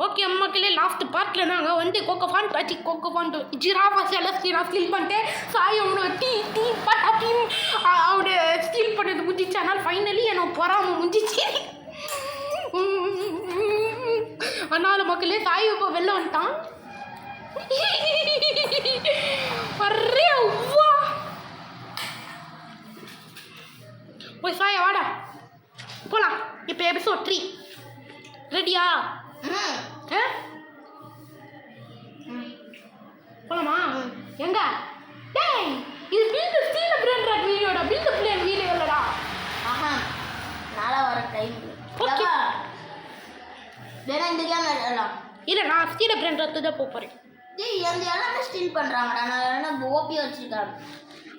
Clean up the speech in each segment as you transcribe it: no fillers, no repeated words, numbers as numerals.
Okay மக்களே, last பார்ட்டில் நாங்கள் வந்து கோகோஃபான் ஜிராஃபா செலஸ்டினா ஸ்டீல் பண்ணிட்டேன். சாய் அவனோட டீ பட்டா டீ அவனோட ஸ்டீல் பண்ணது முடிஞ்சிச்சு. ஆனால் ஃபைனலி எனக்கு பொறாமல் முடிஞ்சிச்சு. அதனால் மக்களே, சாய் இப்போ வெளில வந்துட்டான். போய் சாய வாடா போலாம். இப்போ எபிசோட் 3 ரெடியா? போலாமா? எங்க? டேய், இது பில்ட் ஸ்டீல் பிராண்ட் ராட் வீடியோடா, பில்ட் பிளேன் வீடியோ இல்லடா. ஆஹா, நாளா வர டைம் ஓகே. வேணா இந்த கேம் விளையாடலாம். இல்ல, நான் ஸ்டீல் பிராண்ட் ராட் தான் போறேன். டேய், அந்த எல்லாமே ஸ்டீல் பண்றாங்கடா. நான் என்ன ஓபி வச்சிருக்கேன்.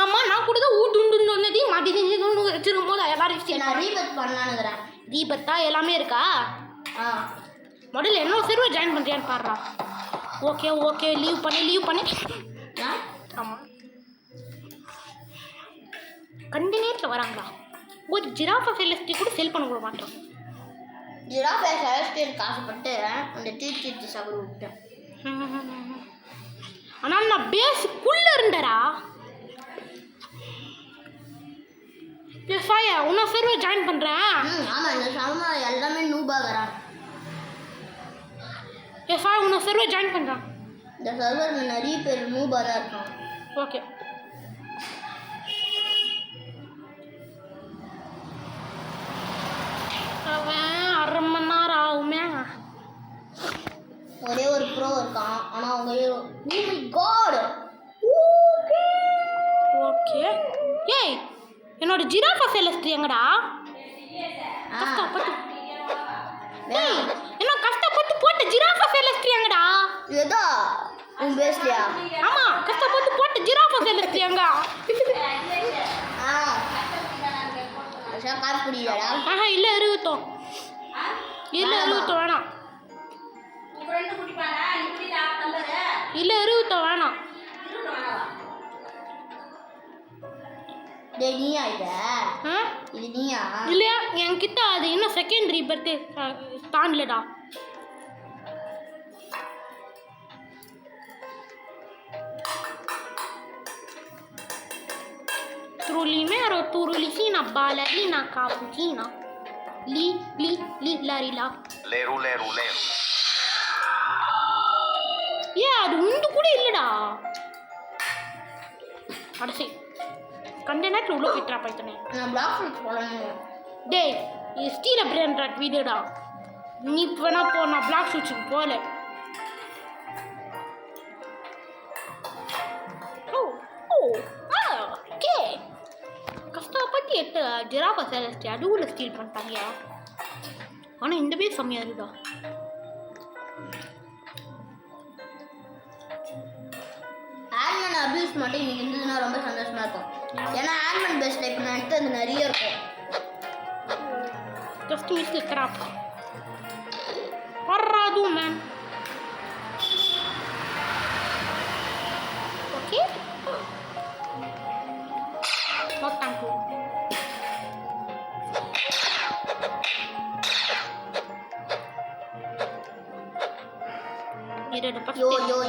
ஆமா, நான் கூட தான் ஊடுண்டு வந்தது மாட்டி செஞ்சு வச்சிருக்கும் போது எல்லாரும் ஸ்டீல் நான் ரீபத் பண்ணலாம்ங்கறேன். ரீபத்தா எல்லாமே இருக்கா? முதல்ல என்ன சர்வர் ஜாயின் பண்றியான்னு பாருடா. ஓகே லீவ் பண்ணி ஆமாம், கண்ட நேரத்தில் வராங்களா? ஒரு ஜிராஃபா செலஸ்டி கூட செல் பண்ண கூட மாட்டோம். ஜிராஃபா செலஸ்டியல் காசுப்பட்டு அந்த டீ சபர் விட்டேன். ஆனால் நான் பேஸுக்குள்ளே இருந்தடா. சாயா, உன்ன சர்வர் ஜாயின் பண்ணுறேன். ஆமாம், இந்த சர்மா எல்லாமே நூபாகிறான். சாய், உன்ன சர்வர் ஜாயின் பண்ணுறான். இந்த சர்வர் நிறைய பேர் நூபாக தான் இருக்கான். ஓகே, அவன் 1/2 மணி நேரம் ஆகுமே. ஒரே ஒரு ப்ரோ இருக்கான், ஆனால் அவங்க காட். ஓகே, ஏய், என்னோட ஜிராஃபா செலஸ்டி எங்கடா? என்ன கஷ்டப்பட்டு போட்ட ஜிராஃபா செலஸ்டி எங்கடா? ஏதோ உன் பேஸ்லையா? ஆமா, கஷ்டப்பட்டு போட்ட ஜிராஃபா செலஸ்டி எங்க? காசு குடிக்கலடா. ஆஹா, இல்ல இருக்கட்டும், வேணாம். இல்ல இருக்கட்டும், வேணாம். டேய், நீயா இது நீயா? இல்லையா, என்கிட்ட அது இன்னும் செகண்டரி பர்த்டே தாண்டலடா. Trulimero, turulicina, ballerina, cappuccina. Li, larila. Leru. அது உண்டு கூட இல்லடா. அடசே, கண்ட நேரத்தில் உள்ள போயிட்டா பைத்தனே. நான் பிளாக் போடணும். டேய், இது ஸ்டீல் பிராண்ட் ராட் வீடியோடா. நீ வேணா போ, நான் பிளாக் சுவிட்சுக்கு போகல. ஓகே, கஷ்டப்பட்டு எட்டு ஜிராஃபா செலஸ்டி அதுவும் ஸ்டீல் பண்ணிட்டாங்க. ஆனால் இந்த பேர் செம்மையாக இருக்குதா. ஆட்மன் அபியூஸ் மட்டும் இன்னைக்கு இருந்ததுன்னா ரொம்ப சந்தோஷமா இருக்கும். ஏன்னா ஆட்மன் பெஸ்ட் லைஃப் நான் அது நிறைய இருக்கும். Just miss the grab. வராது மேன். ஓகே, நோட்டாம் டு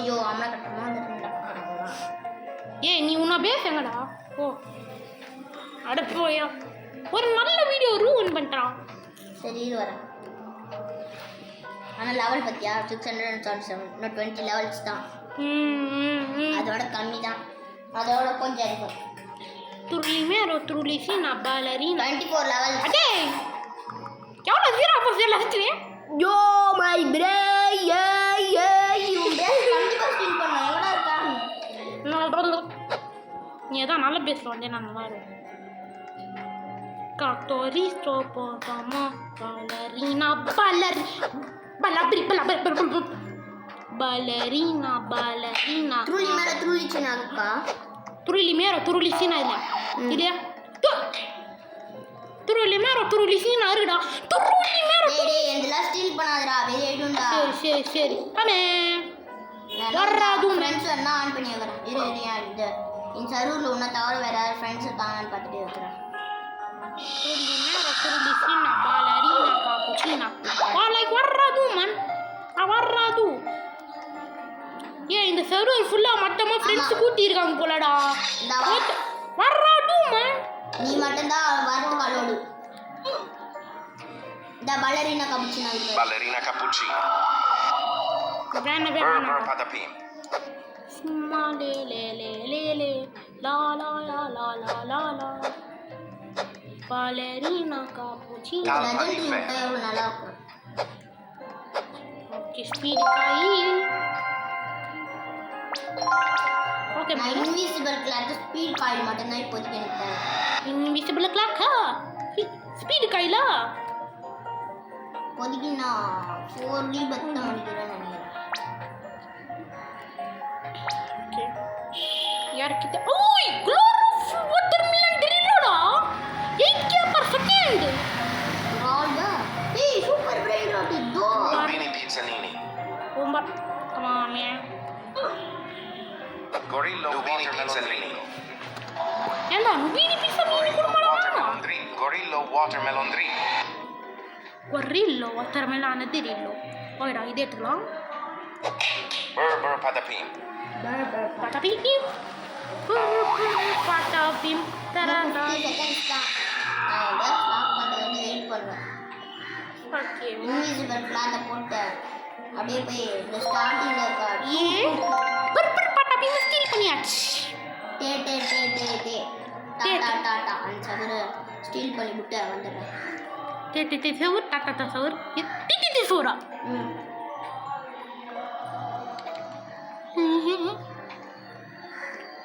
யோ அம்மா கட்டமா வந்துட்டா. ஏய், நீ உன்ன பேச எங்கடா? ஓ, அட போயா, ஒரு நல்ல வீடியோ ரூன் பண்ணிட்டான். சரி, இது வரேன். ஆனால் லெவல் பத்தியா 637, இன்னும் 20 லெவல்ஸ் தான். அதோட கம்மி தான், அதோட கொஞ்சம் இருக்கும். Trulicina, ballerina. 24 லெவல்ஸ். அடே, எவ்வளோ ஜீராஃபா செலஸ்டி? யோ மை பிரே, கண்டிப்பா ஸ்டீல் பண்ண எங்கடா இருக்கா? நீ ஏதாவது நல்ல பேச வந்தே நான் நல்லா இருக்கும். Catoristo potamo ballerina turulicina இல்ல இல்லையா? turulicina இருக்குடா. டேய், இதெல்லாம் ஸ்டீல் பண்ணாதடா, வெளிய ஏடுடா. சரி அண்ணே, வர்றாது. ஃப்ரெண்ட்ஸ் எல்லாம் ஆன் பண்ணி வைக்கிறேன். இது இந்த சர்வர்ல உன்ன தவிர வேற யார் ஃப்ரெண்ட்ஸ் இருக்காங்கன்னு பார்த்துட்டு வைக்கிறேன். Trulimero, turulicina, ballerina, cappuccina. Like வர்றாது man. இந்த சர்வர் ஃபுல்லா மொத்தமா ஃப்ரெண்ட்ஸ் கூட்டி இருக்காங்க போலடா. இந்த வா. வர்றா டூமா. நீ மட்டும்தான் வரது காலோடு. இந்த ballerina cappuccino இருக்கு. Ballerina cappuccino. வேணா Burr patapim. சும்மா லே லே லே லே லே லா லா லா லா லா லா லா ballerina cappuccino. Talpa di legend ferro. முட்டை எவ்வளவு நல்லா இருக்கும். ஓகே ஸ்பீட் காய். ஓகே நான் இன்விசிபிள் கிளாக் ஸ்பீட் காயில் மட்டும்தான் இப்போதைக்கு எனக்கு தேவை. இன்விசிபிள் கிளாக்கா ஸ்பீட் காயில இப்போதைக்கு நான் 4D பத்த முடிக்கிறேன்னு நினைக்கிறேன். ஓகே யார்கிட்ட ஓய் குளோரோஃப் வாட்டர்மெலன் ட்ரில்லோடா 8k per second. ராடா ஏய் சூப்பர் பிரெயின் ராட் இதோ. Lupini pizzanini. ரொம்ப கமாமே Gorillo Lupini pizzanini. ஏண்டா நுபீனி பீஸா மீனி குடுமாடா. Watermelon drink. Gorillo watermelon drink. கொரில்லோ வாட்டர்மெலன் ட்ரில்லோ. ஓய்டா இதே எடுத்துக்கலாம். Burr patapim. பட்டாபிம் பட்டாபிம் தரடா. 50 செகண்ட்ஸ் தான். நான் இதை ஸ்டாப் பண்றது வந்து வெயிட் பண்ணுவேன். ஓகே இன்விசிபிள் கிளாத்தை போட்டு அப்படியே போய் இந்த ஸ்டார்டிங்ல இருக்க ஏ பர்பர் பட்டாபிம் ஸ்டீல் பண்ணியாச்சு. டே டே டே டே டே டாடா டாடா அந்த சதுர ஸ்டீல் பண்ணி விட்டு வந்துடுறேன். டே சவர் டாடா சவர் டி சோரா.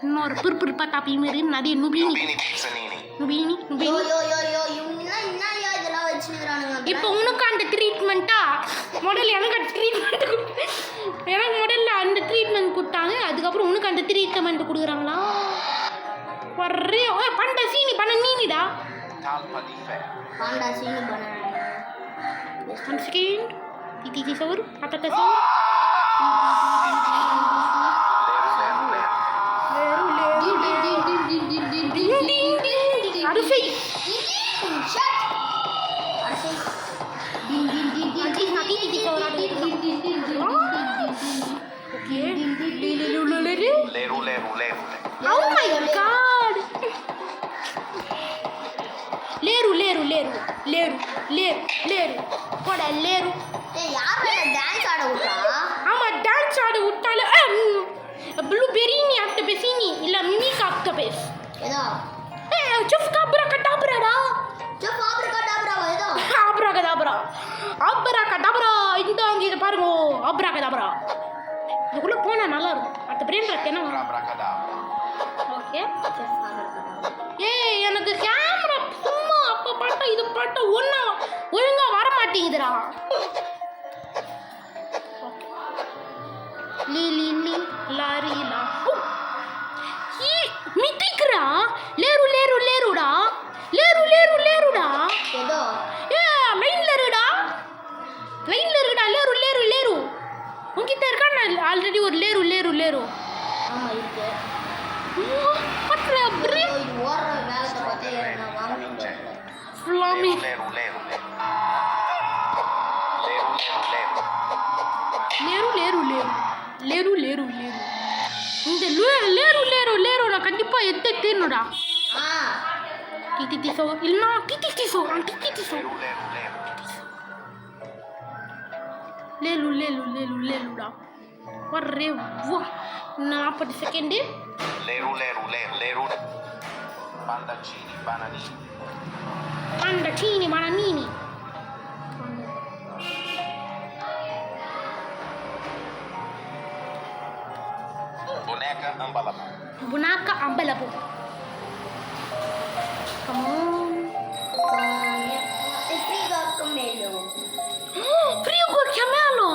இன்னொரு பர்பர் பட்டாபிம் நிறைய நுபீனி Lupini pizzanini. நுபீனி யோ நுபீனி. யோ யோ யோ இவங்க என்னையா இதெல்லாம் வச்சுக்கிறானுங்க. இப்போ உனக்கு அந்த ட்ரீட்மெண்ட்டா முதல்ல எனக்கு அந்த ட்ரீட்மெண்ட் எனக்கு முதல்ல அந்த ட்ரீட்மெண்ட் கொடுத்தாங்க. அதுக்கப்புறம் உனக்கு அந்த ட்ரீட்மெண்ட் கொடுக்குறாங்களா ஒரே பண்ட சீனி பண்ண நீனிடா. Talpa di ferro. பாண்டா சீனி பண்ணேன். ஒன் செகண்ட் டிடி சவர் பட்டட்ட சவர் அரிசி ஷட் அரிசி டின் டின் டின் டின் அரிசி நான் டிடி சவர் okay Leru leru leru. Oh my god! Leru, leru, leru, leru, leru, leru. போட leru. ஏய் யார் டான்ஸ் ஆட விட்டா? ஆமா டான்ஸ் ஆட விட்டால ப்ளூபெரினி ஆக்டோபஸினி இல்ல மிமிக் ஆக்டோபஸ். ஏதோ செஃப் காப்ரா கடாப்ராடா. செஃப் ஆப்ரிகாடாப்ரா ஏதோ ஆப்ரா கடாப்ரா. ஆப்ரா கடாப்ரா இந்த இத பாருங்க ஆப்ரா கடாப்ரா. இதுக்குள்ள போனா நல்லா இருக்கும். அந்த பிரெயின் ராக் என்ன Abracadabra. ஓகே. செஃப் ஆப்ரிகாடாப்ரா. ஏய் எனக்கு கேமரா சும்மா அப்ப பாட்டா இது பாட்டா ஒழுங்கா வர மாட்டேங்குதுடா. லீ லீ லீ லாரி லா ஈ மிட்டிக்ரா லேரு லேரு லேருடா லேரு லேரு லேருடா. ஏதோ ஏ லைன்ல இருடா லேரு லேரு லேரு உன்கிட்ட இருக்கா? நான் ஆல்ரெடி ஒரு லேரு லேரு லேரு ஆமா இருக்கு. பட்ற பிரேக் ஐயோ, இது ஓடுற வேகத்தை பார்த்தே நான் வாங்க ஃபுல்லாமே Leru leru leru. Leru leru leru. லேரு லேரு லேரு இந்த லேரு நான் கண்டிப்பா எத்தேன்னுடா. ஆ டிடி சோ இல்லனா டிடி சோ Leru leru leru. லேருடா வர்றே வா 40 second. Leru leru leru leru. Pandaccini bananini. அந்த சீனி மணனீனி Boneca ambalabu. bunaka ambalabu. Come on. ஃப்ரீగా கம்மேலோ Frigo camelo.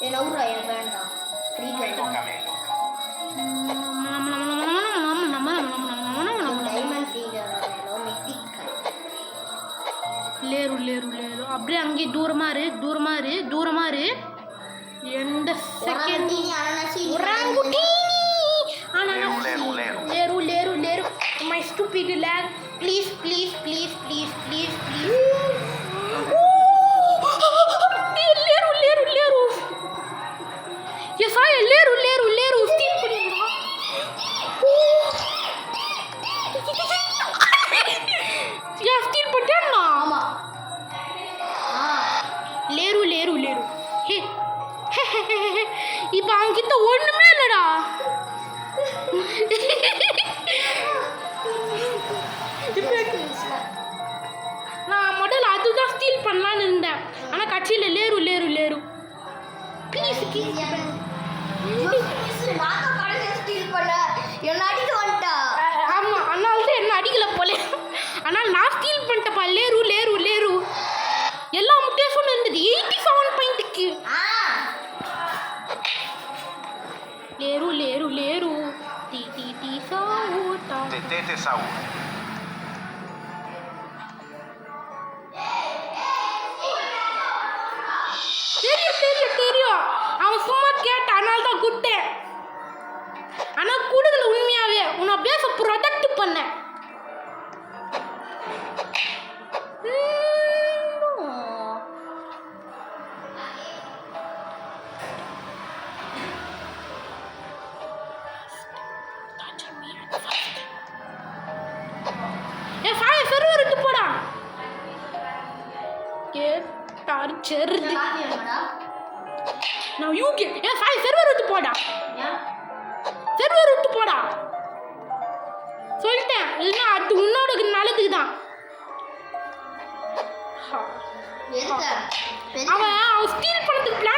ஏன்னா ஊரா எனக்கு வேண்டாம் ஃப்ரீగా Frigo camello. டைமண்ட் ஃப்ரீగా வேணும் மித்திக் லேரு அப்படியே அங்கே தூரமா இரு எந்த செகண்ட் ஒரங்குட்டினி அனனசி ஒரங்குட்டினி Leru leru. லேரு my stupid lag please லேரு yes I லேரு இப்போ அவன்கிட்ட ஒண்ணுமே இல்லடா. நான் முதல்ல அதுதான் ஸ்டீல் பண்ணலான்னு இருந்தேன். ஆனா கட்சியில் லேரு லேரு லேரு ப்ளீஸ் நான் தான் கடைசியா ஸ்டீல் பண்ண என்ன அடிக்க வந்துட்டா. ஆமா, அதனால தான் என்ன அடிக்கல போல. ஆனால் நான் ஸ்டீல் பண்ணிட்டப்பா. லேரு லேரு லேரு எல்லா முட்டையும் சொன்ன இருந்தது 87 பாயிண்ட்டுக்கு. லேரு லேரு லேரு டி டி டி சாவுட்டா. Tetete Saúl. தெரியும் தெரியும் தெரியும். அவன் சும்மா கேட்டான், அதனால தான் குட்டேன். ஆனா கூடுதல் உண்மையாவே உன்னை பேச ப்ரொடக்ட் பண்ண. ஏ சாய சர்வர் விட்டு போடா. கேட்டார் செர்து. காஃபி வேணுமாடா? நான் யூகே. ஏ சாய சர்வர் விட்டு போடா. ஏன்? சர்வர் விட்டு போடா சொல்லிட்டேன். இல்லைன்னா அது உன்னோட நல்லதுக்கு தான். எதுக்கு? அவன் ஸ்டீல் பண்ணதுக்கு